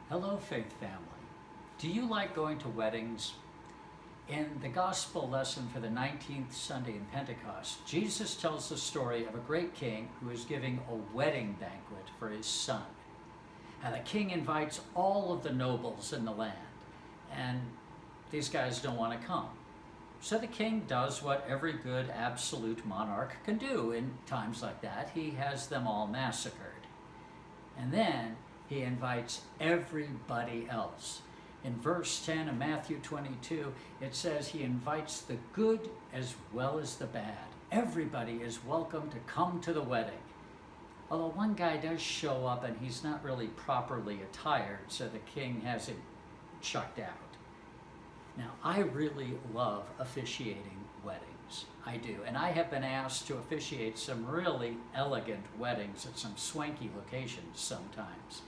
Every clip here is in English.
Hello, Faith family. Do you like going to weddings? In the gospel lesson for the 19th Sunday in Pentecost, Jesus tells the story of a great king who is giving a wedding banquet for his son. And the king invites all of the nobles in the land, and these guys don't want to come. So the king does what every good absolute monarch can do in times like that. He has them all massacred. And then he invites everybody else. In verse 10 of Matthew 22, it says he invites the good as well as the bad. Everybody is welcome to come to the wedding. Although one guy does show up and he's not really properly attired, so the king has him chucked out. Now, I really love officiating weddings. I do. And I have been asked to officiate some really elegant weddings at some swanky locations sometimes.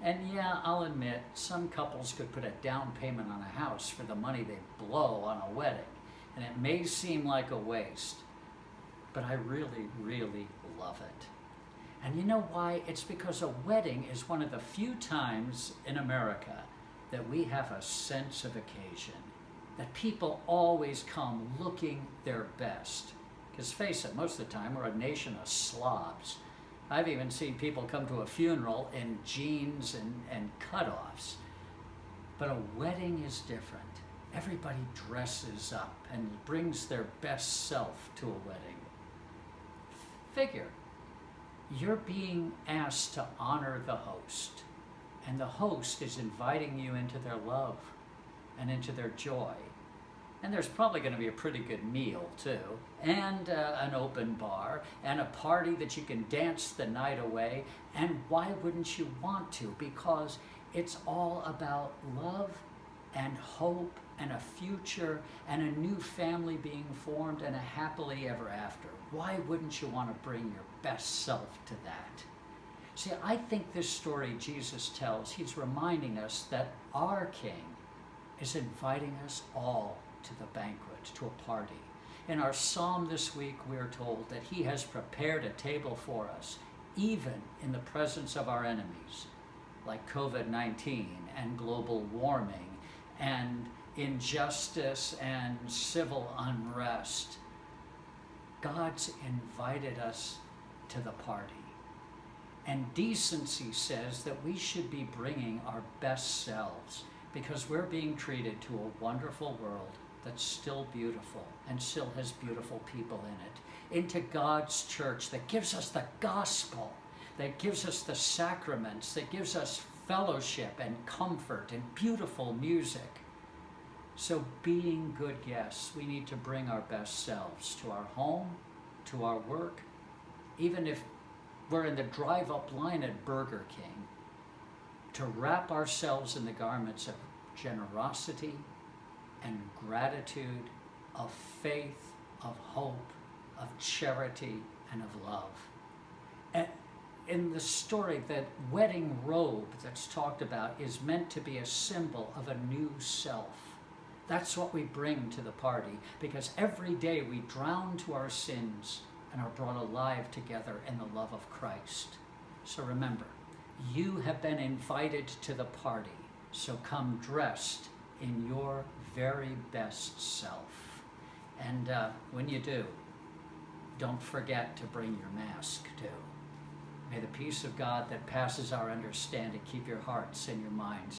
And yeah, I'll admit, some couples could put a down payment on a house for the money they blow on a wedding. And it may seem like a waste, but I really, really love it. And you know why? It's because a wedding is one of the few times in America that we have a sense of occasion, that people always come looking their best. Because face it, most of the time we're a nation of slobs. I've even seen people come to a funeral in jeans and cutoffs. But a wedding is different. Everybody dresses up and brings their best self to a wedding. Figure, you're being asked to honor the host, and the host is inviting you into their love and into their joy. And there's probably going to be a pretty good meal too, and an open bar, and a party that you can dance the night away. And why wouldn't you want to? Because it's all about love and hope and a future and a new family being formed and a happily ever after. Why wouldn't you want to bring your best self to that? See, I think this story Jesus tells, he's reminding us that our King is inviting us all to the banquet, to a party. In our psalm this week, we are told that he has prepared a table for us, even in the presence of our enemies, like COVID-19 and global warming and injustice and civil unrest. God's invited us to the party. And decency says that we should be bringing our best selves, because we're being treated to a wonderful world that's still beautiful and still has beautiful people in it, into God's church that gives us the gospel, that gives us the sacraments, that gives us fellowship and comfort and beautiful music. So being good guests, we need to bring our best selves to our home, to our work, even if we're in the drive-up line at Burger King, to wrap ourselves in the garments of generosity and gratitude, of faith, of hope, of charity, and of love. And in the story, that wedding robe that's talked about is meant to be a symbol of a new self. That's what we bring to the party, because every day we drown to our sins and are brought alive together in the love of Christ. So remember, you have been invited to the party, so come dressed in your very best self. And when you do, don't forget to bring your mask too. May the peace of God that passes our understanding keep your hearts and your minds